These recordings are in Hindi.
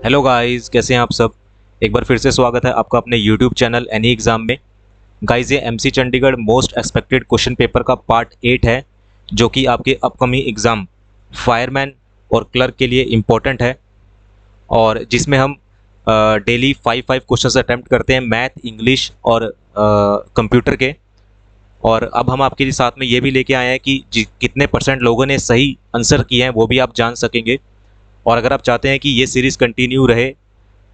हेलो गाइस, कैसे हैं आप सब। एक बार फिर से स्वागत है आपका अपने यूट्यूब चैनल एनी एग्ज़ाम में। गाइस, ये MC Chandigarh most expected question paper का पार्ट 8 है, जो कि आपके अपकमिंग एग्ज़ाम फायरमैन और क्लर्क के लिए इम्पोर्टेंट है, और जिसमें हम डेली 5 क्वेश्चंस अटैम्प्ट करते हैं, मैथ, इंग्लिश और कंप्यूटर के। और अब हम आपके साथ में ये भी लेके आए हैं कि कितने परसेंट लोगों ने सही आंसर किए हैं वो भी आप जान सकेंगे। और अगर आप चाहते हैं कि ये सीरीज़ कंटिन्यू रहे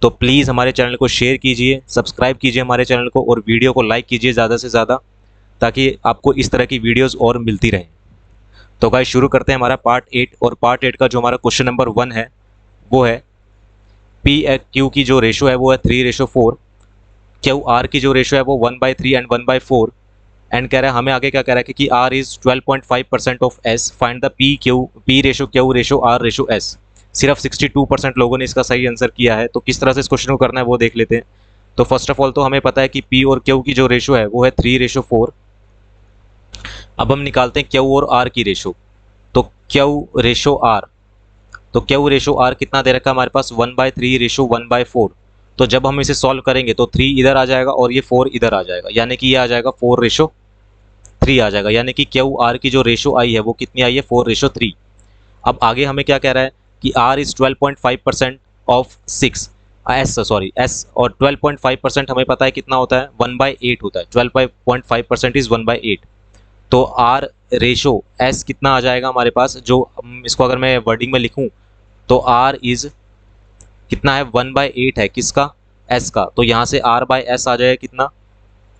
तो प्लीज़ हमारे चैनल को शेयर कीजिए, सब्सक्राइब कीजिए हमारे चैनल को, और वीडियो को लाइक कीजिए ज़्यादा से ज़्यादा, ताकि आपको इस तरह की वीडियोस और मिलती रहें। तो गाइस, शुरू करते हैं हमारा पार्ट 8। और पार्ट 8 का जो हमारा क्वेश्चन नंबर 1 है वो है पी क्यू की जो रेशो है वो है 3:4, क्यू आर की जो रेशो है वो 1/3 एंड 1/4। एंड कह रहा है, हमें आगे क्या कह रहा है कि R is 12.5% of S, find the P ratio Q ratio R ratio S. सिर्फ 62% लोगों ने इसका सही आंसर किया है। तो किस तरह से इस क्वेश्चन को करना है वो देख लेते हैं। तो फर्स्ट ऑफ ऑल तो हमें पता है कि पी और क्यू की जो रेशो है वो है 3:4। अब हम निकालते हैं क्यू और आर की रेशो। तो क्यू रेशो आर, तो क्यू रेशो आर कितना दे रखा है हमारे पास, 1/3 रेशो 1/4। तो जब हम इसे सॉल्व करेंगे तो 3 इधर आ जाएगा और ये 4 इधर आ जाएगा, यानी कि ये आ जाएगा 4:3 आ जाएगा। यानी कि क्यू आर की जो रेशो आई है वो कितनी आई है, 4:3। अब आगे हमें क्या कह रहा है कि R is 12.5% of 6 S, sorry S, और 12.5% हमें पता है कितना होता है, 1/8 होता है। 12.5% इज़ 1/8। तो R रेशो S कितना आ जाएगा हमारे पास, जो इसको अगर मैं वर्डिंग में लिखूं तो R इज़ कितना है, 1/8 है, किसका, S का। तो यहाँ से R/S आ जाएगा कितना,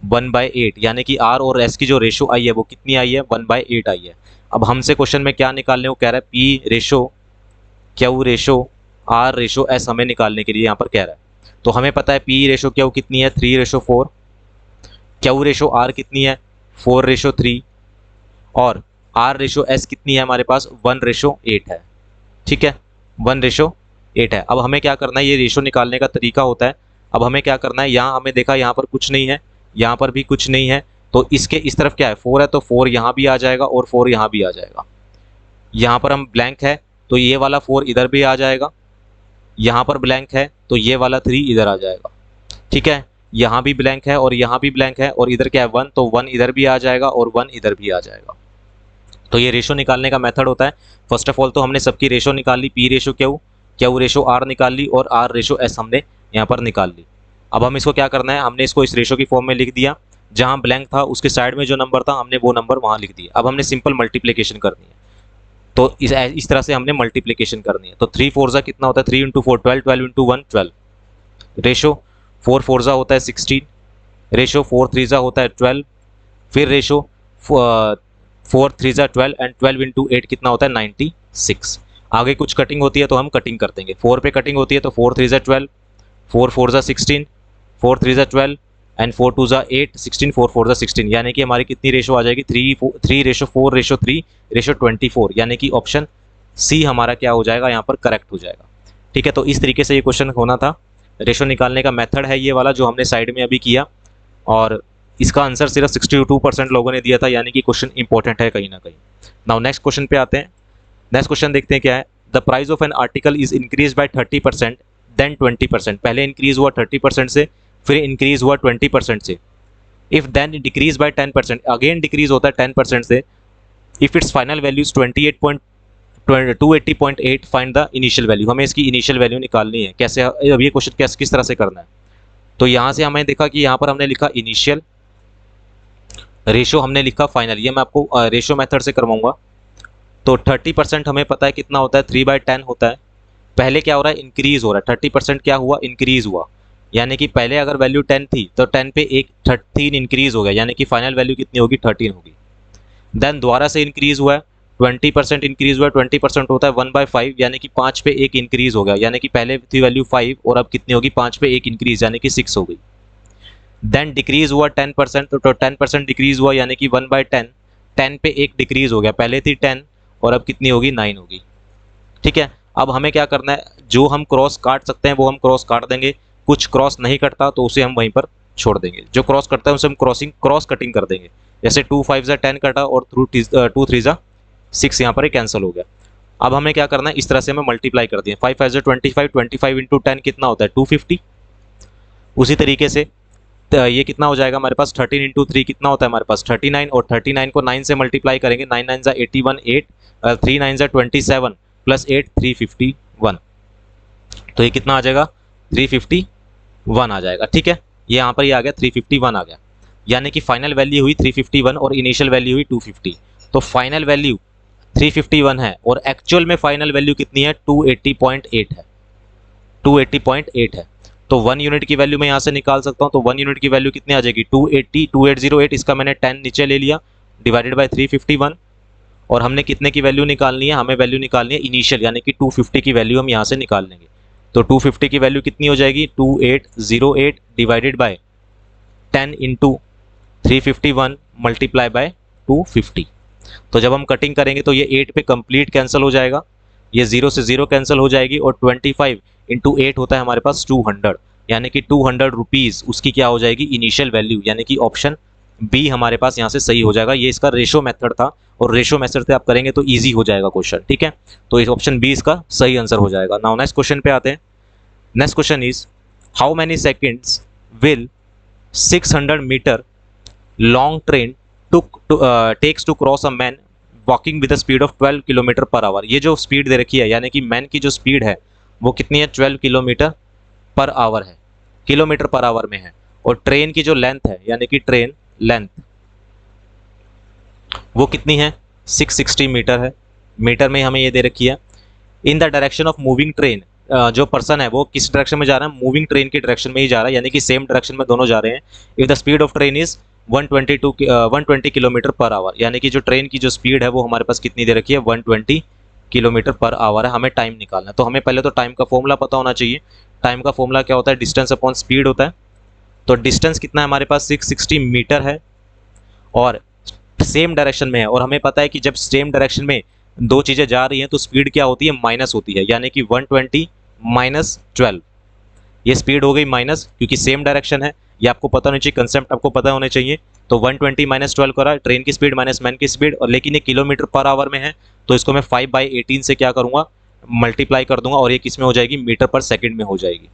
1/8। यानी कि R और S की जो रेशो आई है वो कितनी आई है, 1/8 आई है। अब हमसे क्वेश्चन में क्या निकालने को कह रहा है, P ratio Q ratio R ratio S हमें निकालने के लिए यहाँ पर कह रहा है। तो हमें पता है पी रेशो क्यू कितनी है, 3:4, क्यू रेशो आर कितनी है, 4:3, और आर रेशो एस कितनी है हमारे पास, 1:8 है। ठीक है, 1:8 है। अब हमें क्या करना है, ये रेशो निकालने का तरीका होता है। अब हमें क्या करना है, यहाँ हमें देखा यहाँ पर कुछ नहीं है, यहाँ पर भी कुछ नहीं है, तो इसके इस तरफ क्या है, 4 है, तो 4 यहाँ भी आ जाएगा और 4 यहाँ भी आ जाएगा। यहाँ पर हम ब्लैंक है तो ये वाला 4 इधर भी आ जाएगा, यहाँ पर ब्लैंक है तो ये वाला 3 इधर आ जाएगा। ठीक है, यहाँ भी ब्लैंक है और यहाँ भी ब्लैंक है, और इधर क्या है 1, तो 1 इधर भी आ जाएगा और 1 इधर भी आ जाएगा। तो ये रेशो निकालने का मेथड होता है। फर्स्ट ऑफ ऑल तो हमने सबकी रेशो निकाल ली, P ratio Q, Q ratio R निकाल ली, और आर रेशो एस हमने यहाँ पर निकाल ली। अब हम इसको क्या करना है, हमने इसको इस रेशो की फॉर्म में लिख दिया, जहाँ ब्लैंक था उसके साइड में जो नंबर था हमने वो नंबर वहाँ लिख दिया। अब हमने सिंपल मल्टीप्लीकेशन करनी है, तो इस तरह से हमने मल्टीप्लिकेशन करनी है। तो 3 4 कितना होता है, 3 × 4 12, 12 × 1 12, रेशो 4 4 होता है 16, रेशो 4 3 होता है 12, फिर रेशो 4 3 12 एंड 12 × 8 कितना होता है, 96। आगे कुछ कटिंग होती है तो हम कटिंग कर देंगे। 4 पे कटिंग होती है तो 4 3 12, 4 4 16, 4 3 12 एंड 4 2 8, 16, 4 4 16, यानी कि हमारी कितनी रेशो आ जाएगी, 3:4:3:24, यानी कि ऑप्शन सी हमारा क्या हो जाएगा, यहाँ पर करेक्ट हो जाएगा। ठीक है, तो इस तरीके से ये क्वेश्चन होना था। रेशो निकालने का मेथड है ये वाला जो हमने साइड में अभी किया, और इसका आंसर सिर्फ 62% लोगों ने दिया था, यानी कि क्वेश्चन इंपॉर्टेंट है कहीं ना कहीं। नाउ नेक्स्ट क्वेश्चन पे आते हैं। नेक्स्ट क्वेश्चन देखते हैं क्या है। The price of an article is increase by 30% then 20%। पहले इंक्रीज हुआ 30% से, फिर इंक्रीज हुआ 20% से। If then decrease by 10%, again decrease होता है 10% से। If its final value 280.8, find the initial value. हमें इसकी इनिशियल वैल्यू निकालनी है। कैसे, अब ये क्वेश्चन किस तरह से करना है। तो यहाँ से हमें देखा कि यहाँ पर हमने लिखा इनिशियल, रेशो हमने लिखा फाइनल। ये मैं आपको रेशो मेथड से करवाऊंगा। तो 30% हमें पता है कितना होता है, 3/10 होता है। पहले क्या हो रहा है, इंक्रीज हो रहा है, 30% क्या हुआ, इंक्रीज हुआ। यानी कि पहले अगर वैल्यू 10 थी तो 10 पे एक 13 इंक्रीज हो गया, यानी कि फाइनल वैल्यू कितनी होगी, 13 होगी। देन दोबारा से इंक्रीज हुआ है, 20% इंक्रीज हुआ है। 20% होता है 1/5, यानी कि 5 पे एक इंक्रीज हो गया, यानी कि पहले थी वैल्यू 5 और अब कितनी होगी, 5 पे एक इंक्रीज, यानी कि 6 हो गई। देन डिक्रीज हुआ 10%, तो 10% डिक्रीज हुआ, यानी कि 1/10, 10 पे एक डिक्रीज हो गया, पहले थी 10 और अब कितनी होगी, 9 होगी। ठीक है, अब हमें क्या करना है, जो हम क्रॉस काट सकते हैं वो हम क्रॉस काट देंगे, कुछ क्रॉस नहीं कटता तो उसे हम वहीं पर छोड़ देंगे। जो क्रॉस करता है उसे हम क्रॉस कटिंग कर देंगे। जैसे 2 5 10 कटा और 2 3 6 यहाँ पर कैंसिल हो गया। अब हमें क्या करना है, इस तरह से हमें मल्टीप्लाई कर दिए। 5 5 25, 25 इंटू 10 कितना होता है 250। उसी तरीके से ये कितना हो जाएगा हमारे पास 13 इंटू 3 कितना होता है हमारे पास 39, और 39 को 9 से मल्टीप्लाई करेंगे, 9 9 जा 81, 8 3 9 जा 27 प्लस 8 351। तो ये कितना आ जाएगा 351 आ जाएगा। ठीक है, ये यहाँ पर ये आ गया 351 आ गया, यानी कि फाइनल वैल्यू हुई 351 और इनिशियल वैल्यू हुई 250। तो फाइनल वैल्यू 351 है और एक्चुअल में फाइनल वैल्यू कितनी है 280.8 है, 280.8 है। तो 1 यूनिट की वैल्यू मैं यहाँ से निकाल सकता हूँ। तो 1 यूनिट की वैल्यू कितनी आ जाएगी 2808, इसका मैंने 10 नीचे ले लिया, डिवाइडेड बाय 351। और हमने कितने की वैल्यू निकालनी है, हमें वैल्यू निकालनी है इनिशियल, यानी कि 250 की वैल्यू हम यहाँ से निकाल लेंगे। तो 250 की वैल्यू कितनी हो जाएगी 2808 divided by 10 into 351 multiply by 250। तो जब हम कटिंग करेंगे तो ये 8 पे कंप्लीट कैंसिल हो जाएगा, ये 0 से 0 कैंसिल हो जाएगी, और 25 इंटू 8 होता है हमारे पास 200, यानी कि 200 रुपीज़ उसकी क्या हो जाएगी इनिशियल वैल्यू, यानी कि ऑप्शन बी हमारे पास यहाँ से सही हो जाएगा। ये इसका रेशो मेथड था, और रेशो मेथड से आप करेंगे तो ईजी हो जाएगा क्वेश्चन। ठीक है, तो इस ऑप्शन बी इसका सही आंसर हो जाएगा। नाउ नेक्स्ट क्वेश्चन पे आते हैं। Next question is how many seconds will 600 metre long train takes to cross a man walking with the speed of 12 kilometre per hour. ये जो स्पीड दे रखी है, यानी कि मैन की जो स्पीड है वो कितनी है 12 किलोमीटर पर आवर है, किलोमीटर पर आवर में है। और ट्रेन की जो लेंथ है, यानी कि ट्रेन लेंथ वो कितनी है 660 मीटर है, मीटर में हमें ये दे रखी है। In the direction of moving train, जो पर्सन है वो किस डायरेक्शन में जा रहा है, मूविंग ट्रेन की डायरेक्शन में ही जा रहा है, यानी कि सेम डायरेक्शन में दोनों जा रहे हैं। If the speed of train is 120 kilometre per our, यानी कि जो ट्रेन की जो स्पीड है वो हमारे पास कितनी दे रखी है 120 किलोमीटर पर आवर है। हमें टाइम निकालना है, तो हमें पहले तो टाइम का फॉर्मूला पता होना चाहिए। टाइम का फॉर्मूला क्या होता है, डिस्टेंस अपॉन स्पीड होता है। तो डिस्टेंस कितना है हमारे पास 660 मीटर है, और सेम डायरेक्शन में है, और हमें पता है कि जब सेम डायरेक्शन में दो चीज़ें जा रही हैं तो स्पीड क्या होती है माइनस होती है, यानी कि 120 माइनस 12, ये स्पीड हो गई माइनस, क्योंकि सेम डायरेक्शन है। ये आपको पता होना चाहिए, कंसेप्ट आपको पता होने चाहिए। तो 120 माइनस 12 करा, ट्रेन की स्पीड माइनस मैन की स्पीड, और लेकिन ये किलोमीटर पर आवर में है, तो इसको मैं 5/18 से क्या करूँगा मल्टीप्लाई कर दूंगा, और ये किस में हो जाएगी मीटर पर सेकेंड में हो जाएगी।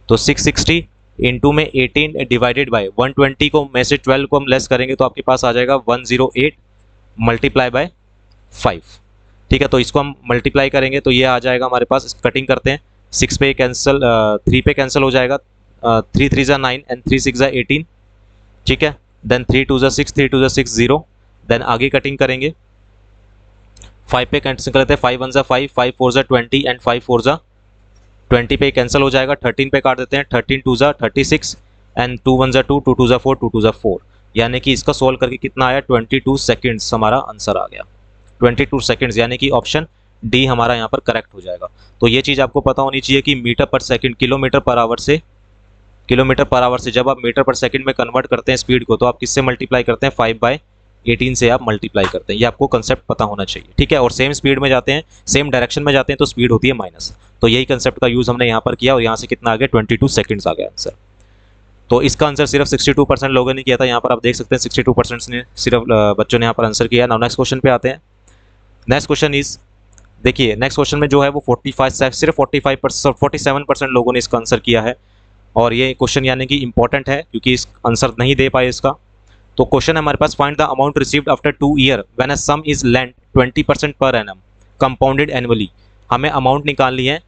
तो 660 इंटू में 18 डिवाइडेड बाय 120 को में से 12 को हम लेस करेंगे तो आपके पास आ जाएगा 108 मल्टीप्लाई बाय 5। ठीक है, तो इसको हम मल्टीप्लाई करेंगे तो ये आ जाएगा हमारे पास, कटिंग करते हैं 6 पे कैंसिल, 3 पे कैंसिल हो जाएगा, 3 3 9 एंड 3 6 18। ठीक है, देन 3 2 6, 3 2 6 0। देन आगे कटिंग करेंगे, 5 पे कैंसिल करते हैं, 5 1 5, 5 4 20 एंड 5 4 20 पे कैंसिल हो जाएगा, 13 पे काट देते हैं, 13 2 36 एंड 2 1 2, 2 2 4, 2 2 4, यानी कि इसका सोल्व करके कितना आया 22 सेकेंड्स हमारा आंसर आ गया, 22 सेकेंड्स, यानी कि ऑप्शन डी हमारा यहाँ पर करेक्ट हो जाएगा। तो ये चीज़ आपको पता होनी चाहिए कि मीटर पर सेकंड किलोमीटर पर आवर से जब आप मीटर पर सेकंड में कन्वर्ट करते हैं स्पीड को, तो आप किससे मल्टीप्लाई करते हैं 5/18 से आप मल्टीप्लाई करते हैं। ये आपको कंसेप्ट पता होना चाहिए। ठीक है, और सेम स्पीड में जाते हैं, सेम डायरेक्शन में जाते हैं तो स्पीड होती है माइनस। तो यही कंसेप्ट का यूज़ हमने यहाँ पर किया, और यहाँ से कितना आ गया 22 सेकेंड्स आ गया आंसर। तो इसका आंसर सिर्फ 62% लोगों ने किया था। यहाँ पर आप देख सकते हैं 62% ने सिर्फ बच्चों ने यहाँ पर आंसर किया। नाउ नेक्स्ट क्वेश्चन पे आते हैं। नेक्स्ट क्वेश्चन इज, देखिए नेक्स्ट क्वेश्चन में जो है वो 47% लोगों ने इसका आंसर किया है, और ये क्वेश्चन यानी कि इंपॉर्टेंट है क्योंकि इस आंसर नहीं दे पाए इसका। तो क्वेश्चन है हमारे पास, find the amount received after 2 year when a sum is lent 20% per annum compounded annually. हमें अमाउंट निकालनी है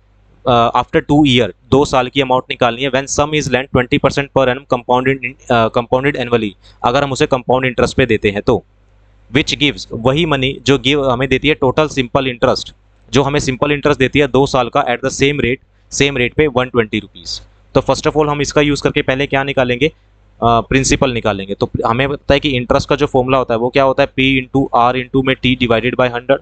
आफ्टर 2 ईयर, 2 साल की अमाउंट निकालनी है। When some is lent 20% per annum compounded annually, अगर हम उसे कंपाउंड इंटरेस्ट पे देते हैं तो विच गिव्स, वही मनी जो गिव हमें देती है टोटल सिंपल इंटरेस्ट, जो हमें सिंपल इंटरेस्ट देती है 2 साल का एट द सेम रेट पे 120 रुपीज़। तो फर्स्ट ऑफ ऑल हम इसका यूज़ करके पहले क्या निकालेंगे, प्रिंसिपल निकालेंगे। तो हमें पता है कि इंटरेस्ट का जो फॉर्मूला होता है वो क्या होता है, P इंटू आर इंटू में T डिवाइडेड बाई 100।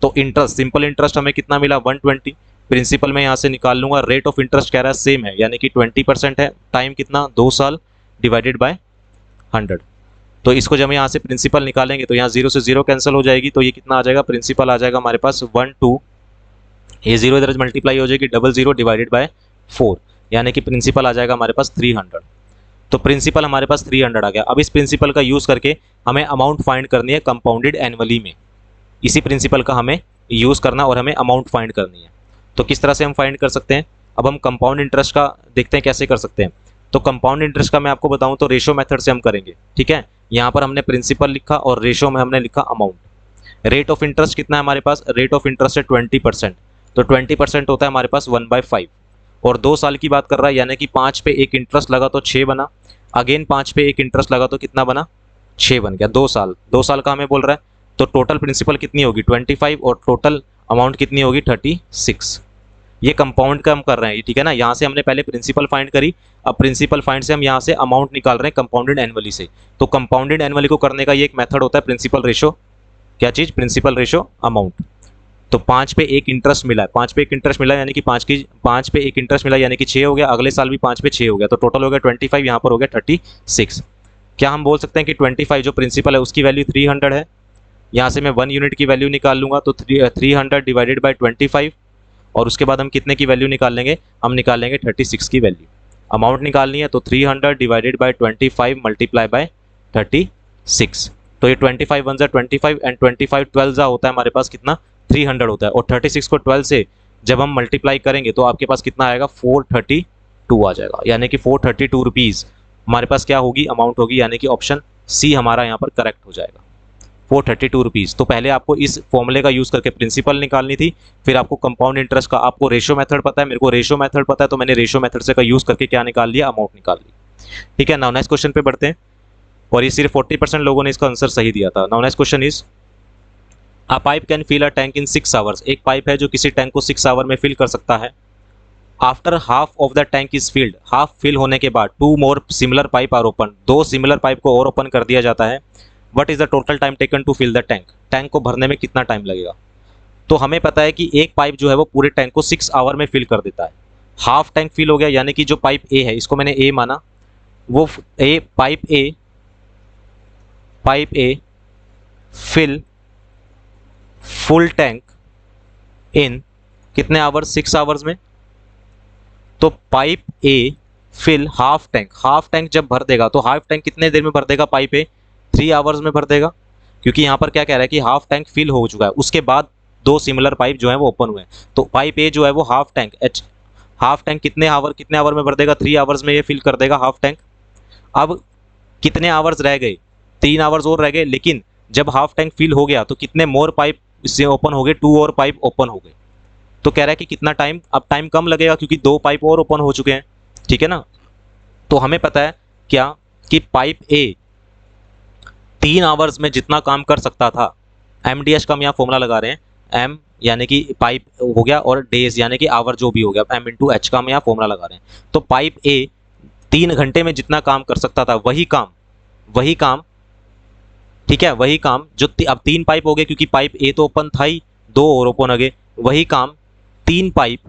तो इंटरेस्ट, सिंपल इंटरेस्ट हमें कितना मिला 120, प्रिंसिपल में यहाँ से निकाल लूँगा। रेट ऑफ इंटरेस्ट कह रहा है सेम है, यानी कि 20% है, टाइम कितना 2 साल डिवाइडेड बाय 100। तो इसको जब यहाँ से प्रिंसिपल निकालेंगे तो यहाँ 0 से 0 कैंसिल हो जाएगी, तो ये कितना आ जाएगा, प्रिंसिपल आ जाएगा हमारे पास 1 2, ये 0 इधर मल्टीप्लाई हो जाएगी 00 डिवाइडेड बाय 4, यानी कि प्रिंसिपल आ जाएगा हमारे पास 300। तो प्रिंसिपल हमारे पास 300 आ गया। अब इस प्रिंसिपल का यूज़ करके हमें अमाउंट फाइंड करनी है कंपाउंडेड एनुअली में। इसी प्रिंसिपल का हमें यूज़ करना और हमें अमाउंट फाइंड करनी है। तो किस तरह से हम फाइंड कर सकते हैं? अब हम कंपाउंड इंटरेस्ट का देखते हैं कैसे कर सकते हैं। तो कंपाउंड इंटरेस्ट का मैं आपको बताऊं तो रेशो मेथड से हम करेंगे, ठीक है। यहाँ पर हमने प्रिंसिपल लिखा और रेशो में हमने लिखा अमाउंट। रेट ऑफ इंटरेस्ट कितना है हमारे पास? रेट ऑफ इंटरेस्ट है 20%। तो 20% होता है हमारे पास 1/5। और 2 साल की बात कर रहा है, यानी कि 5 पे एक इंटरेस्ट लगा तो 6 बना, अगेन 5 पे एक इंटरेस्ट लगा तो कितना बना? 6 बन गया। 2 साल का हमें बोल रहा है, तो टोटल प्रिंसिपल कितनी होगी? 25 और टोटल अमाउंट कितनी होगी? 36। ये कंपाउंड का हम कर रहे हैं, ठीक है ना। यहाँ से हमने पहले प्रिंसिपल फाइंड करी, अब प्रिंसिपल फाइंड से हम यहाँ से अमाउंट निकाल रहे हैं कंपाउंडेड एनुअली से। तो कंपाउंडेड एनुअली को करने का ये एक मेथड होता है प्रिंसिपल रेशो। क्या चीज़? Principal ratio amount. तो 5 पे एक इंटरेस्ट मिला है, 5 पे एक इंटरेस्ट मिला यानी कि 5 पे एक इंटरेस्ट मिला यानी कि 6 हो गया, अगले साल भी 5 पे 6 हो गया, तो टोटल हो गया 25, यहाँ पर हो गया 36। क्या हम बोल सकते हैं कि 25 जो प्रिंसिपल है उसकी वैल्यू 300 है? यहाँ से मैं 1 यूनिट की वैल्यू निकाल लूंगा, तो 300 डिवाइडेड बाई 25, और उसके बाद हम कितने की वैल्यू निकाल लेंगे? हम निकाल लेंगे 36 की वैल्यू। अमाउंट निकालनी है तो 300 डिवाइडेड बाई 25 मल्टीप्लाई बाय 36। तो ये 25 वन जा 25 एंड 25 12 जा होता है हमारे पास कितना? 300 होता है। और 36 को 12 से जब हम मल्टीप्लाई करेंगे तो आपके पास कितना आएगा? 432 आ जाएगा, यानी कि 432 रुपीज़ हमारे पास क्या होगी? अमाउंट होगी, यानी कि ऑप्शन सी हमारा यहाँ पर करेक्ट हो जाएगा, 432 रुपीज़। तो पहले आपको इस फॉर्मूले का यूज़ करके प्रिंसिपल निकालनी थी, फिर आपको कंपाउंड इंटरेस्ट का, आपको रेशो मेथड पता है, मेरे को रेशो मेथड पता है, तो मैंने रेशो मेथड से का यूज़ करके क्या निकाल लिया? अमाउंट निकाल ली, ठीक है। नाउ नेक्स्ट क्वेश्चन पे बढ़ते हैं, और ये सिर्फ 40% लोगों ने इसका आंसर सही दिया था। Now next question is, a pipe can fill a tank in 6 hours. एक पाइप है जो किसी टैंक को 6 आवर में फिल कर सकता है। After half of the tank is filled, half fill होने के बाद 2 more similar pipe are open, 2 similar pipe को और ओपन कर दिया जाता है। What is the total time taken to fill the tank? Tank को भरने में कितना टाइम लगेगा? तो हमें पता है कि एक पाइप जो है वो पूरे टैंक को 6 आवर में फिल कर देता है। हाफ टैंक फिल हो गया, यानी कि जो पाइप ए है, इसको मैंने ए माना, वो pipe A fill full tank in कितने आवर्स? 6 आवर्स में। तो pipe A fill half tank, half tank जब भर देगा तो हाफ टैंक कितने देर में भर देगा? पाइप ए 3 आवर्स में भर देगा, क्योंकि यहाँ पर क्या कह रहा है कि हाफ टैंक फिल हो चुका है, उसके बाद 2 सिमिलर पाइप जो है वो ओपन हुए हैं। तो पाइप ए जो है वो हाफ टैंक कितने आवर में भर देगा? 3 आवर्स में ये फिल कर देगा हाफ टैंक। अब कितने आवर्स रह गए? 3 आवर्स और रह गए, लेकिन जब हाफ टैंक फिल हो गया तो कितने मोर पाइप इससे ओपन हो गए? 2 और पाइप ओपन हो गए। तो कह रहा है कि कितना टाइम? अब टाइम कम लगेगा क्योंकि 2 पाइप और ओपन हो चुके हैं, ठीक है ना। तो हमें पता है क्या कि पाइप ए 3 आवर्स में जितना काम कर सकता था, एमडीएस का हम यहाँ फॉर्मूला लगा रहे हैं, एम यानी कि पाइप हो गया और डेज यानी कि आवर जो भी हो गया, एम इंटू एच का हम यहाँ फॉर्मूला लगा रहे हैं। तो पाइप ए 3 घंटे में जितना काम कर सकता था, वही काम, ठीक है, वही काम जो अब 3 पाइप हो गए, क्योंकि पाइप ए तो ओपन था ही, 2 और ओपन हो गए, वही काम 3 पाइप,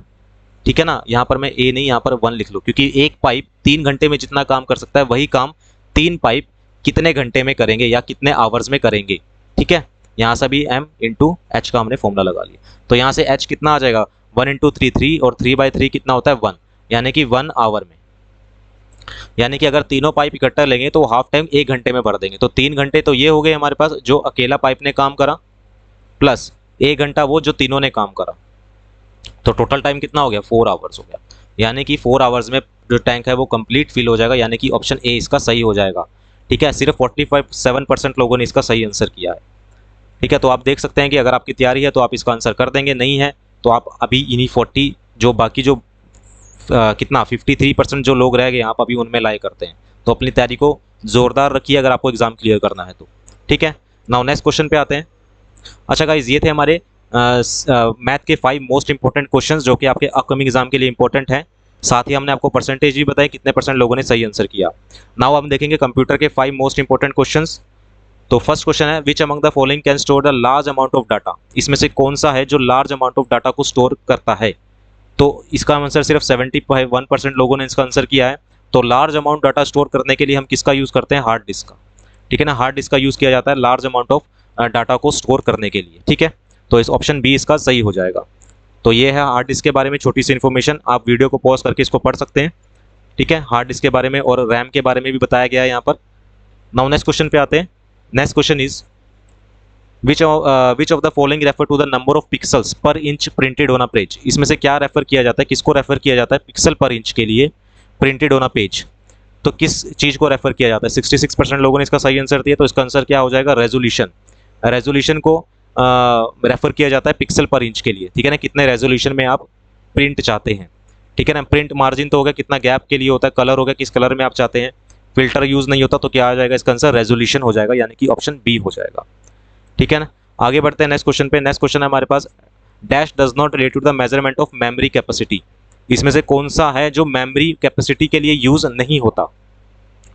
ठीक है ना। यहाँ पर मैं ए नहीं, यहाँ पर 1 लिख लूँ, क्योंकि एक पाइप 3 घंटे में जितना काम कर सकता है, वही काम 3 पाइप कितने घंटे में करेंगे या कितने आवर्स में करेंगे, ठीक है। यहाँ से भी एम इंटू एच का हमने फॉर्मूला लगा लिया। तो यहाँ से एच कितना आ जाएगा? 1 इंटू 3 3, और 3/3 कितना होता है? 1, यानी कि 1 आवर में। यानी कि अगर तीनों पाइप इकट्ठा लेंगे तो हाफ टाइम 1 घंटे में भर देंगे। तो 3 घंटे तो ये हो गए हमारे पास जो अकेला पाइप ने काम करा, प्लस 1 घंटा वो जो तीनों ने काम करा, तो टोटल टाइम कितना हो गया? 4 आवर्स हो गया। यानी कि 4 आवर्स में जो टैंक है वो कंप्लीट फिल हो जाएगा, यानी कि ऑप्शन ए इसका सही हो जाएगा, ठीक है। सिर्फ 47% लोगों ने इसका सही आंसर किया है, ठीक है। तो आप देख सकते हैं कि अगर आपकी तैयारी है तो आप इसका आंसर कर देंगे, नहीं है तो आप अभी इन्हीं 40 जो बाकी जो कितना 53% जो लोग रह गए आप अभी उनमें लाए करते हैं। तो अपनी तैयारी को जोरदार रखिए अगर आपको एग्जाम क्लियर करना है तो, ठीक है। नाउ नेक्स्ट क्वेश्चन पे आते हैं। अच्छा गाइज, ये थे हमारे मैथ के 5 मोस्ट इंपॉर्टेंट क्वेश्चंस जो कि आपके अपकमिंग एग्जाम के लिए इंपॉर्टेंट हैं। साथ ही हमने आपको परसेंटेज भी बताया कितने % लोगों ने सही आंसर किया। नाउ हम देखेंगे कंप्यूटर के 5 मोस्ट इंपॉर्टेंट क्वेश्चंस। तो फर्स्ट क्वेश्चन है, which among the following can store the large amount of data. इसमें से कौन सा है जो लार्ज अमाउंट ऑफ डाटा को स्टोर करता है? तो इसका आंसर सिर्फ 71% लोगों ने इसका आंसर किया है। तो लार्ज अमाउंट डाटा स्टोर करने के लिए हम किसका यूज़ करते हैं? हार्ड डिस्क का, ठीक है ना। हार्ड डिस्क का यूज़ किया जाता है लार्ज अमाउंट ऑफ डाटा को स्टोर करने के लिए, ठीक है। तो इस ऑप्शन बी इसका सही हो जाएगा। तो ये है हार्ड डिस्क के बारे में छोटी सी इन्फॉर्मेशन, आप वीडियो को पॉज करके इसको पढ़ सकते हैं, ठीक है। हार्ड डिस्क के बारे में और रैम के बारे में भी बताया गया है यहाँ पर। नाउ नेक्स्ट क्वेश्चन पे आते हैं। Next question is, which of the following refer to the number of pixels per inch printed on a page. इसमें से क्या रेफर किया जाता है, किसको रेफर किया जाता है पिक्सल पर इंच के लिए प्रिंटेड ऑन अ पेज? तो किस चीज़ को रेफर किया जाता है? 66% लोगों ने इसका सही आंसर दिया, तो इसका आंसर क्या हो जाएगा? रेजोल्यूशन। रेजोल्यूशन को रेफर किया जाता है पिक्सल पर इंच के लिए, ठीक है ना, कितने रेजोल्यूशन में आप प्रिंट चाहते हैं, ठीक है ना। प्रिंट मार्जिन तो हो गया, कितना गैप के लिए होता है, कलर हो गया, किस कलर में आप चाहते हैं, फिल्टर यूज़ नहीं होता, तो क्या आ जाएगा इसका आंसर? रेजोल्यूशन हो जाएगा, यानी कि ऑप्शन बी हो जाएगा, ठीक है ना। आगे बढ़ते हैं नेक्स्ट क्वेश्चन पे। नेक्स्ट क्वेश्चन है हमारे पास, dash does not relate to the measurement of memory capacity. इसमें से कौन सा है जो मेमोरी कैपेसिटी के लिए यूज नहीं होता?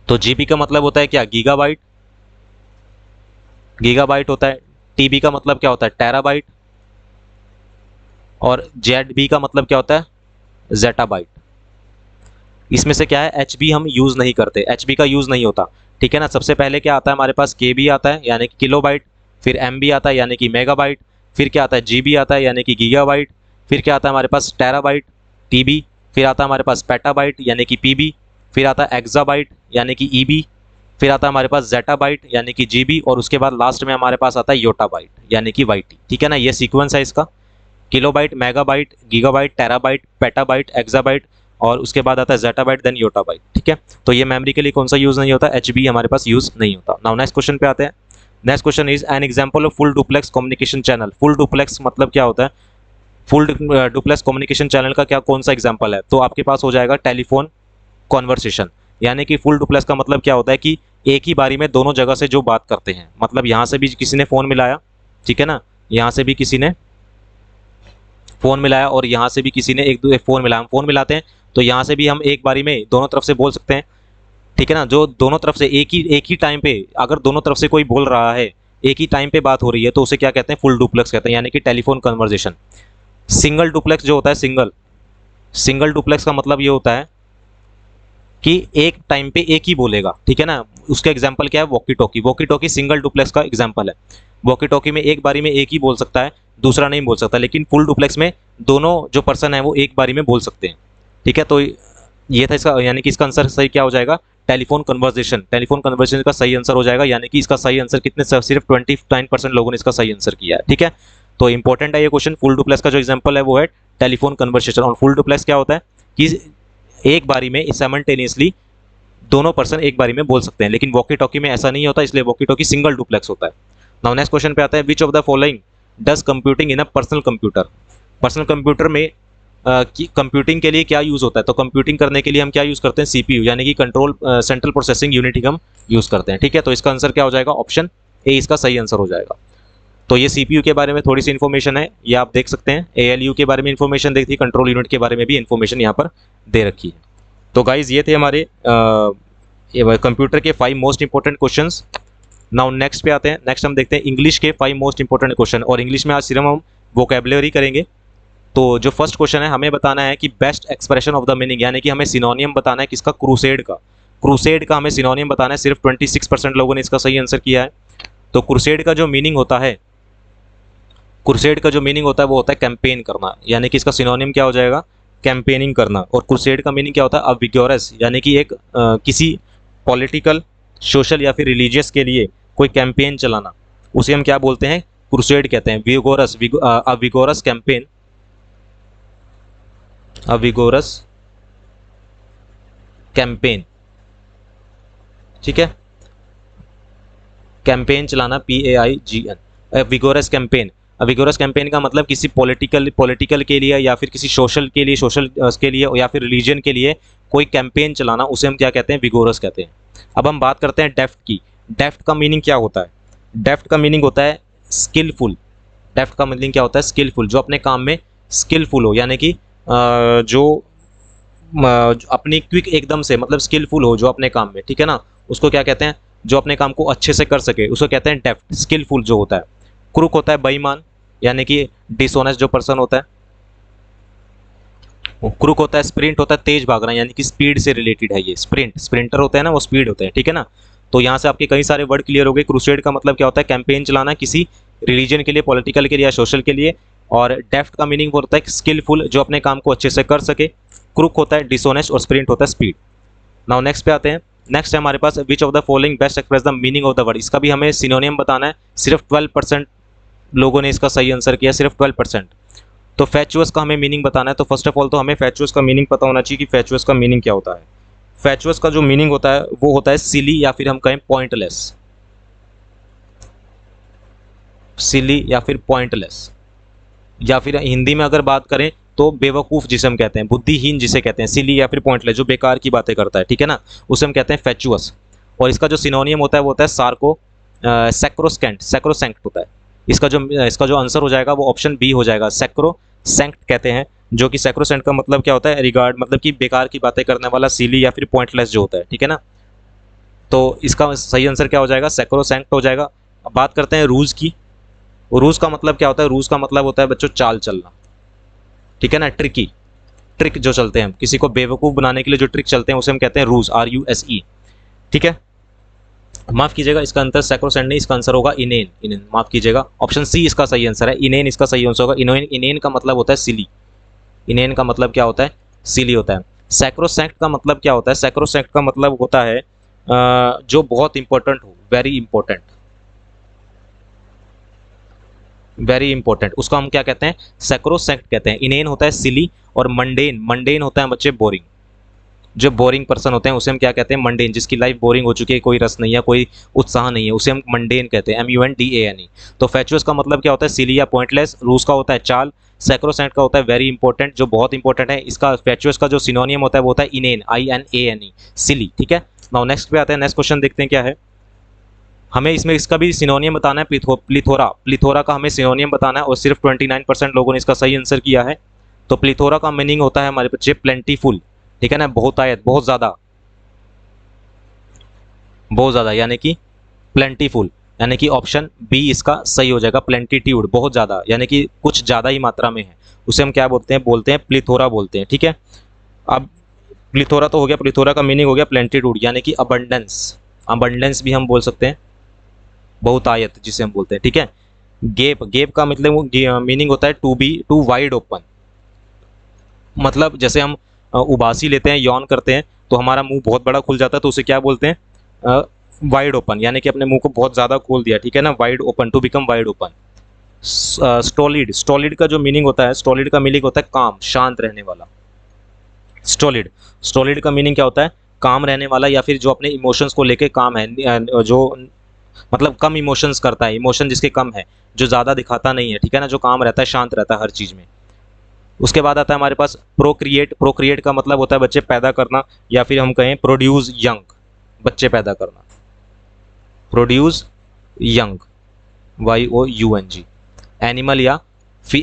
तो जीबी का मतलब होता है क्या? गीगाबाइट, गीगाबाइट होता है। टीबी का मतलब क्या होता है? टेराबाइट। और जेडबी का मतलब क्या होता है? जेटाबाइट। इसमें से क्या है? एचबी हम यूज नहीं करते, एचबी का यूज नहीं होता, ठीक है ना। सबसे पहले क्या आता है हमारे पास? केबी आता है यानी कि किलोबाइट, फिर एमबी आता है यानी कि मेगाबाइट, फिर क्या आता है? जीबी आता है यानी कि गीगाबाइट, फिर क्या आता है हमारे पास? टेराबाइट टीबी, फिर आता है हमारे पास पेटाबाइट यानी कि पीबी, फिर आता है एक्साबाइट यानी कि ईबी, फिर आता है हमारे पास जेटाबाइट यानी कि जीबी, और उसके बाद लास्ट में हमारे पास आता है योटाबाइट यानी कि वाईटी, ठीक है ना। ये सीक्वेंस है इसका, kilobyte, megabyte, gigabyte, terabyte, petabyte, exabyte, और उसके बाद आता है जेटाबाइट, देन योटाबाइट, ठीक है। तो ये मेमोरी के लिए कौन सा यूज नहीं होता? एचबी हमारे पास यूज नहीं होता। नाउ नेक्स्ट क्वेश्चन पे आते हैं। Next question is an example of full duplex communication channel. Full duplex मतलब क्या होता है? फुल डुप्लेक्स कम्युनिकेशन चैनल का क्या कौन सा एग्जांपल है? तो आपके पास हो जाएगा टेलीफोन कॉन्वर्सेशन, यानी कि फुल डुप्लेक्स का मतलब क्या होता है कि एक ही बारी में दोनों जगह से जो बात करते हैं, मतलब यहाँ से भी किसी ने फ़ोन मिलाया, ठीक है ना, यहाँ से भी किसी ने फ़ोन मिलाया और यहाँ से भी किसी ने एक फ़ोन मिलाया, हम फ़ोन मिलाते हैं तो यहाँ से भी हम एक बारी में दोनों तरफ से बोल सकते हैं, ठीक है ना। जो दोनों तरफ से एक ही टाइम पे अगर दोनों तरफ से कोई बोल रहा है, एक ही टाइम पे बात हो रही है, तो उसे क्या कहते हैं? फुल डुप्लेक्स कहते हैं, यानी कि टेलीफोन कन्वर्जेशन। सिंगल डुप्लेक्स जो होता है, सिंगल सिंगल डुप्लेक्स का मतलब ये होता है कि एक टाइम पे एक ही बोलेगा, ठीक है ना। उसका एग्जाम्पल क्या है? Walkie talkie. Walkie talkie single duplex का एग्जाम्पल है। वॉकी टॉकी में एक बारी में एक ही बोल सकता है, दूसरा नहीं बोल सकता, लेकिन फुल डुप्लेक्स में दोनों जो पर्सन है वो एक बारी में बोल सकते हैं, ठीक है। तो ये था इसका, यानी कि इसका आंसर सही क्या हो जाएगा? Telephone conversation. टेलीफोन कन्वर्सेशन का सही आंसर हो जाएगा, यानी कि इसका सही आंसर कितने? सिर्फ 29% लोगों ने इसका सही आंसर किया है, ठीक है। तो इंपॉर्टेंट है ये क्वेश्चन। फुल डुप्लेक्स का जो एग्जाम्पल है वो है टेलीफोन कन्वर्सेशन। और फुल डुप्लेक्स क्या होता है कि एक बारी में साइमल्टेनियसली दोनों पर्सन एक बारी में बोल सकते हैं, लेकिन वॉकी टॉकी में ऐसा नहीं होता, इसलिए वॉकी टॉकी सिंगल डुप्लेक्स होता है। नाउ नेक्स्ट क्वेश्चन पे आता है, विच of the following does computing in a personal computer. Personal computer में कंप्यूटिंग के लिए क्या यूज़ होता है? तो कंप्यूटिंग करने के लिए हम क्या यूज़ करते हैं? सीपीयू, यानी कि कंट्रोल सेंट्रल प्रोसेसिंग यूनिट हम यूज़ करते हैं, ठीक है। तो इसका आंसर क्या हो जाएगा? ऑप्शन ए इसका सही आंसर हो जाएगा। तो ये सीपीयू के बारे में थोड़ी सी इन्फॉर्मेशन है, ये आप देख सकते हैं। एएलयू के बारे में इन्फॉर्मेशन देखी, कंट्रोल यूनिट के बारे में भी इन्फॉर्मेशन यहाँ पर दे रखी है। तो गाइज ये थे हमारे कंप्यूटर के 5 most important questions. Now next पे आते हैं। नेक्स्ट हम देखते हैं इंग्लिश के 5 मोस्ट इंपॉर्टेंट क्वेश्चन, और इंग्लिश में आज सिर्फ हम वोकेबलरी करेंगे। तो जो फर्स्ट क्वेश्चन है, हमें बताना है कि best expression of the meaning, यानी कि हमें सिनोनियम बताना है किसका? क्रूसेड का। क्रूसेड का हमें सिनोनियम बताना है। सिर्फ 26% लोगों ने इसका सही आंसर किया है। तो क्रूसेड का जो मीनिंग होता है, क्रूसेड का जो मीनिंग होता है वो होता है कैंपेन करना, यानी कि इसका सिनोनियम क्या हो जाएगा? कैंपेनिंग करना। और क्रूसेड का मीनिंग क्या होता है? विगोरस, यानी कि एक किसी पॉलिटिकल, सोशल या फिर रिलीजियस के लिए कोई कैंपेन चलाना, उसे हम क्या बोलते हैं? क्रूसेड कहते हैं। Vigorous, vigorous campaign, vigorous campaign, ठीक है। कैंपेन चलाना, PAIGN, vigorous campaign. Vigorous campaign का मतलब किसी पॉलिटिकल के लिए या फिर किसी सोशल के लिए, के लिए या फिर रिलीजन के लिए कोई कैंपेन चलाना, उसे हम क्या कहते हैं? विगोरस कहते हैं। अब हम बात करते हैं डेफ्ट की। डेफ्ट का मीनिंग क्या होता है? डेफ्ट का मीनिंग होता है स्किलफुल। डेफ्ट का मीनिंग क्या होता है? स्किलफुल, जो अपने काम में स्किलफुल हो, यानी कि जो अपनी क्विक एकदम से, मतलब स्किलफुल हो जो अपने काम में, ठीक है ना, उसको क्या कहते हैं? जो अपने काम को अच्छे से कर सके उसको कहते हैं डेफ्ट, स्किलफुल जो होता है। क्रूक होता है बेईमान, यानी कि डिसऑनेस्ट जो पर्सन होता है। क्रूक होता है, स्प्रिंट होता है तेज भागना, यानी कि स्पीड से रिलेटेड है ये। स्प्रिंटर होता है ना, वो स्पीड होता है, ठीक है ना। तो यहाँ से आपके कई सारे वर्ड क्लियर हो गए। क्रूसेड का मतलब क्या होता है? कैंपेन चलाना किसी रिलीजन के लिए, पॉलिटिकल के लिए या सोशल के लिए। और डेफ्ट का मीनिंग होता है स्किलफुल, जो अपने काम को अच्छे से कर सके। क्रूक होता है डिसऑनेस्ट, और स्प्रिंट होता है स्पीड। नाउ नेक्स्ट पे आते हैं। नेक्स्ट है हमारे पास, which of the following best express the meaning of the word. इसका भी हमें सिनोनियम बताना है। सिर्फ 12% लोगों ने इसका सही आंसर किया, सिर्फ 12%। तो फैचुअस का हमें मीनिंग बताना है, तो फर्स्ट ऑफ ऑल तो हमें फैचुअस का मीनिंग पता होना चाहिए कि फैचुअस का मीनिंग क्या होता है। फैचुअस का जो मीनिंग होता है वो होता है सिली, या फिर हम कहें पॉइंटलेस। सिली या फिर पॉइंटलेस, या फिर हिंदी में अगर बात करें तो बेवकूफ़ जिसे हम कहते हैं, बुद्धिहीन जिसे कहते हैं, सिली या फिर पॉइंटलेस, जो बेकार की बातें करता है, ठीक है ना, उसे हम कहते हैं फैचुअस। और इसका जो सिनोनियम होता है वो होता है सार्को सैक्रोसेंट, सैक्रोसेंक्ट होता है। इसका जो आंसर हो जाएगा वो ऑप्शन बी हो जाएगा, सैक्रोसेंक्ट कहते हैं, जो कि सैक्रोसेंट का मतलब क्या होता है, रिगार्ड, मतलब कि बेकार की बातें करने वाला, सिली या फिर पॉइंटलेस जो होता है, ठीक है ना। तो इसका सही आंसर क्या हो जाएगा, सैक्रोसेंक्ट हो जाएगा। अब बात करते हैं रूज की। रूज का मतलब क्या होता है, रूज का मतलब होता है बच्चों चाल चलना, ठीक है ना, ट्रिकी, ट्रिक जो चलते हैं, किसी को बेवकूफ़ बनाने के लिए जो ट्रिक चलते हैं उसे हम कहते हैं रूज, RUSE, ठीक है। माफ कीजिएगा, इसका आंसर सैक्रोसेंट नहीं, इसका आंसर होगा इनेन, इनेन, माफ कीजिएगा, ऑप्शन सी इसका सही आंसर है, इनेन इसका सही आंसर होगा। इनेन, इनेन का मतलब होता है सिली, इनेन का मतलब क्या होता है, सिली होता है। सैक्रोसेंक्ट का मतलब क्या होता है, सैक्रोसेंक्ट का मतलब होता है जो बहुत इंपॉर्टेंट हो, वेरी इंपॉर्टेंट, वेरी इंपॉर्टेंट, उसको हम क्या कहते हैं, सैक्रोसेंक्ट कहते हैं। इनेन होता है सिली, और मंडेन, मंडेन होता है बच्चे बोरिंग, जो बोरिंग पर्सन होते हैं उसे हम क्या कहते हैं, मंडेन, जिसकी लाइफ बोरिंग हो चुकी है, कोई रस नहीं है, कोई उत्साह नहीं है, उसे हम मंडेन कहते हैं, MUNDANE। तो फैचुअस का मतलब क्या होता है, सिली या पॉइंटलेस। रूस का होता है चाल। सैक्रोसेंट का होता है वेरी इंपॉर्टेंट, जो बहुत इंपॉर्टेंट है। इसका फैचुअस का जो सिनोनियम होता है वो होता है इनेन, INANE, सिली, ठीक है। नाउ नेक्स्ट पे आते हैं, नेक्स्ट क्वेश्चन देखते हैं क्या है। हमें इसमें इसका भी सिनोनियम बताना है, प्लिथोरा, प्लिथोरा का हमें सिनोनियम बताना है, और सिर्फ 29% लोगों ने इसका सही आंसर किया है। तो प्लिथोरा का मीनिंग होता है हमारे बच्चे प्लेंटीफुल, ठीक है ना, बहुतायत, बहुत ज़्यादा, बहुत ज़्यादा, यानी कि प्लेंटीफुल, यानी कि ऑप्शन बी इसका सही हो जाएगा, प्लेंटीट्यूड, बहुत ज़्यादा, यानी कि कुछ ज़्यादा ही मात्रा में है, उसे हम क्या बोलते हैं प्लिथोरा बोलते हैं, ठीक है। अब प्लिथोरा तो हो गया, प्लिथोरा का मीनिंग हो गया प्लेंटीट्यूड, यानी कि अबंडेंस, अबंडेंस भी हम बोल सकते हैं, बहुतायत जिसे हम बोलते हैं, ठीक है। गेप, गेप का मतलब मीनिंग होता है टू वाइड ओपन, मतलब जैसे हम उबासी लेते हैं, यौन करते हैं, तो हमारा मुंह बहुत बड़ा खुल जाता है, तो उसे क्या बोलते हैं, वाइड ओपन, यानी कि अपने मुंह को बहुत ज़्यादा खोल दिया, ठीक है ना, wide open, to become wide open. Stolid, stolid का जो मीनिंग होता है, स्टोलिड का मीनिंग होता है काम, शांत रहने वाला। स्टोलिड, स्टोलिड का मीनिंग क्या होता है, काम रहने वाला, या फिर जो अपने इमोशंस को लेके काम है, जो मतलब कम इमोशंस करता है, इमोशन जिसके कम है, जो ज़्यादा दिखाता नहीं है, ठीक है ना, जो काम रहता है, शांत रहता है हर चीज़ में। उसके बाद आता है हमारे पास प्रोक्रिएट, प्रोक्रिएट का मतलब होता है बच्चे पैदा करना, या फिर हम कहें प्रोड्यूस यंग, बच्चे पैदा करना, प्रोड्यूस यंग, YOUNG। एनिमल या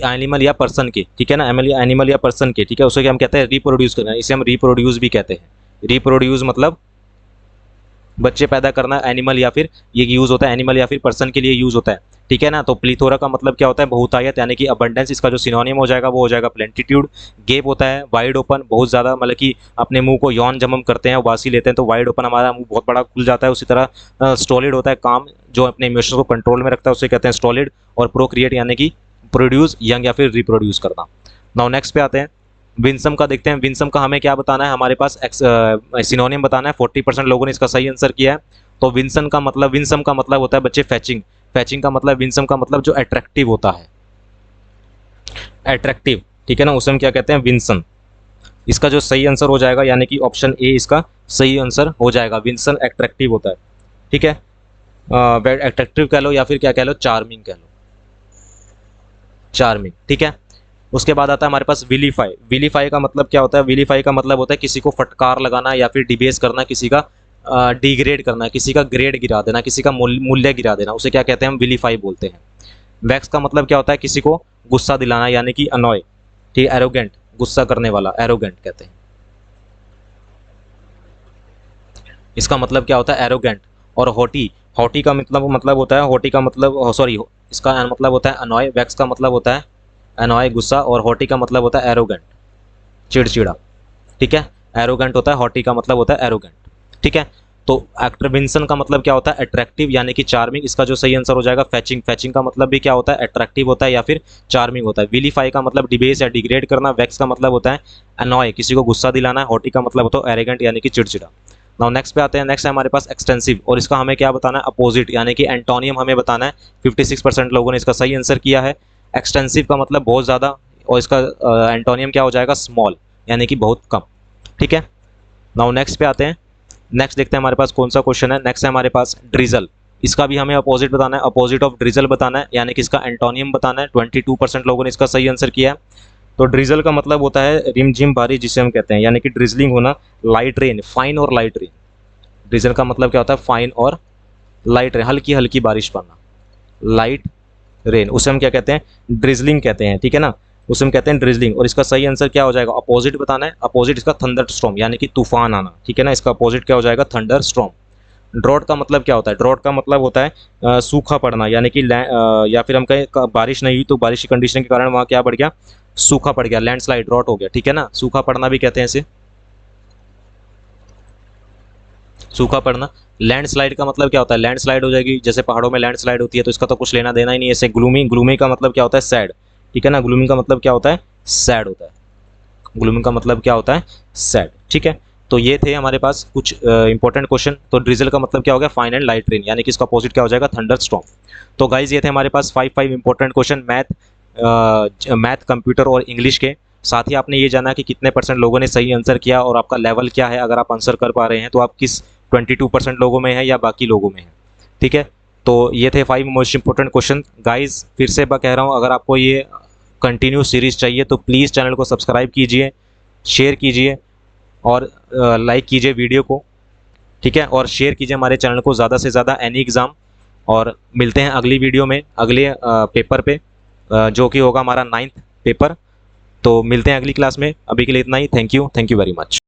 एनिमल या पर्सन के, ठीक है ना, एनिमल या पर्सन के, ठीक है, उसे हम कहते हैं रिप्रोड्यूस करना, इसे हम रिप्रोड्यूस भी कहते हैं। रिप्रोड्यूस मतलब बच्चे पैदा करना, एनिमल या फिर ये यूज़ होता है, एनिमल या फिर पर्सन के लिए यूज़ होता है, ठीक है ना। तो प्लीथोरा का मतलब क्या होता है, बहुतायत, यानी कि अबंडेंस, इसका जो सिनोनियम हो जाएगा वो हो जाएगा प्लेंटीट्यूड। गेप होता है वाइड ओपन, बहुत ज़्यादा, मतलब कि अपने मुंह को यौन जब हम करते हैं, उबासी लेते हैं, तो वाइड ओपन, हमारा मुंह बहुत बड़ा खुल जाता है। उसी तरह स्टोलिड होता है काम, जो अपने इमोशंस को कंट्रोल में रखता है, उसे कहते हैं स्टोलिड। और प्रोक्रिएट यानी कि प्रोड्यूस यंग या फिर रिप्रोड्यूस करना। नाउ नेक्स्ट पे आते हैं, विंसम का देखते हैं। विंसम का हमें क्या बताना है, हमारे पास सिनोनियम बताना है, 40% लोगों ने इसका सही आंसर किया है। तो विंसम का मतलब होता है बच्चे फैचिंग, फैचिंग का मतलब, विंसम का मतलब जो अट्रैक्टिव होता है, अट्रैक्टिव, ठीक है ना, उसे हम क्या कहते हैं, विंसन। इसका जो सही आंसर हो जाएगा, यानी कि ऑप्शन ए इसका सही आंसर हो जाएगा, विंसन अट्रैक्टिव होता है, ठीक है। अट्रैक्टिव कह लो या फिर क्या कह लो, चार्मिंग कह लो, चार्मिंग, ठीक है। उसके बाद आता है हमारे पास विलीफाई। विलीफाई का मतलब क्या होता है, विलीफाई का मतलब होता है किसी को फटकार लगाना, या फिर डिबेस करना, किसी का डिग्रेड करना, किसी का ग्रेड गिरा देना, किसी का मूल्य गिरा देना, उसे क्या कहते हैं, हम विलीफाई बोलते हैं। वैक्स का मतलब क्या होता है, किसी को गुस्सा दिलाना, यानी कि अनॉय, ठीक है, एरोगेंट, गुस्सा करने वाला, एरोगेंट कहते हैं, इसका मतलब क्या होता है, एरोगेंट। और हॉटी, हॉटी का मतलब होता है, हॉटी का मतलब सॉरी, इसका मतलब होता है अनॉय। वैक्स का मतलब होता है अनॉय, गुस्सा, और हॉटी का मतलब होता है एरोगेंट, चिड़चिड़ा, ठीक है। एरोगेंट होता है, हॉटी का मतलब होता है एरोगेंट, ठीक है। तो एक्टर विंसन का मतलब क्या होता है, अट्रैक्टिव, यानी कि चार्मिंग। इसका जो सही आंसर हो जाएगा फैचिंग। फैचिंग का मतलब भी क्या होता है, अट्रैक्टिव होता है या फिर चार्मिंग होता है। विलीफाई का मतलब डिबेस या डिग्रेड करना। वैक्स का मतलब होता है अनॉय, किसी को गुस्सा दिलाना। हॉटी का मतलब होता है एरोगेंट, यानी कि चिड़चिड़ा। नाउ नेक्स्ट पे आते हैं। नेक्स्ट है हमारे पास एक्सटेंसिव, और इसका हमें क्या बताना है, अपोजिट यानी कि एंटोनियम हमें बताना है। 56% लोगों ने इसका सही आंसर किया है। एक्सटेंसिव का मतलब बहुत ज़्यादा, और इसका एंटोनियम क्या हो जाएगा, स्मॉल यानी कि बहुत कम। ठीक है, नाउ नेक्स्ट पे आते हैं। नेक्स्ट देखते हैं हमारे पास कौन सा क्वेश्चन है। नेक्स्ट है हमारे पास ड्रिजल, इसका भी हमें अपोजिट बताना है, अपोजिट ऑफ ड्रिजल बताना है, यानी कि इसका एंटोनियम बताना है। 22% लोगों ने इसका सही आंसर किया है। तो ड्रिजल का मतलब होता है रिमझिम बारिश जिसे हम कहते हैं, यानी कि ड्रिजलिंग होना, लाइट रेन, फाइन और लाइट रेन। ड्रिजल का मतलब क्या होता है, फाइन और लाइट रेन, हल्की हल्की बारिश पड़ना, लाइट रेन, उसे हम क्या कहते हैं, ड्रिजलिंग कहते हैं। ठीक है ना, उसे हम कहते हैं ड्रिजलिंग। और इसका सही आंसर क्या हो जाएगा, अपोजिट बताना है। अपोजिट इसका थंडर स्टॉर्म, यानी कि तूफान आना। ठीक है ना, इसका अपोजिट क्या हो जाएगा, थंडर स्टॉर्म। ड्रॉट का मतलब क्या होता है, ड्रॉट का मतलब होता है सूखा पड़ना, यानी कि या फिर हम कहें बारिश नहीं हुई तो बारिश की कंडीशन के कारण वहाँ क्या बढ़ गया, सूखा पड़ गया, लैंडस्लाइड, ड्रॉट हो गया। ठीक है ना, सूखा पड़ना भी कहते हैं इसे, सूखा पड़ना। लैंडस्लाइड का मतलब क्या होता है, लैंडस्लाइड हो जाएगी, जैसे पहाड़ों में लैंडस्लाइड होती है, तो इसका तो कुछ लेना देना ही नहीं है। ऐसे ग्लूमी, ग्लूमी का मतलब क्या होता है, सैड। ठीक है ना, ग्लूमी का मतलब क्या होता है, सैड होता है। ग्लूमी का मतलब क्या होता है, सैड। ठीक है, तो ये थे हमारे पास कुछ इंपॉर्टेंट क्वेश्चन। तो ड्रिजल का मतलब क्या हो गया, फाइन एंड लाइट रेन, यानी कि इसका अपोजिट क्या हो जाएगा, थंडर स्टॉर्म। तो गाइज ये थे हमारे पास 5 इंपॉर्टेंट क्वेश्चन मैथ, कंप्यूटर और इंग्लिश के। साथ ही आपने ये जाना कि कितने % लोगों ने सही आंसर किया और आपका लेवल क्या है। अगर आप आंसर कर पा रहे हैं तो आप किस 22% लोगों में है या बाकी लोगों में है। ठीक है, तो ये थे 5 मोस्ट इंपॉर्टेंट क्वेश्चन। गाइज फिर से मैं कह रहा हूँ, अगर आपको ये कंटिन्यू सीरीज चाहिए तो प्लीज़ चैनल को सब्सक्राइब कीजिए, शेयर कीजिए और लाइक कीजिए वीडियो को। ठीक है, और शेयर कीजिए हमारे चैनल को ज़्यादा से ज़्यादा एनी एग्ज़ाम। और मिलते हैं अगली वीडियो में, अगले पेपर पे, जो कि होगा हमारा 9th पेपर। तो मिलते हैं अगली क्लास में, अभी के लिए इतना ही। Thank you very much.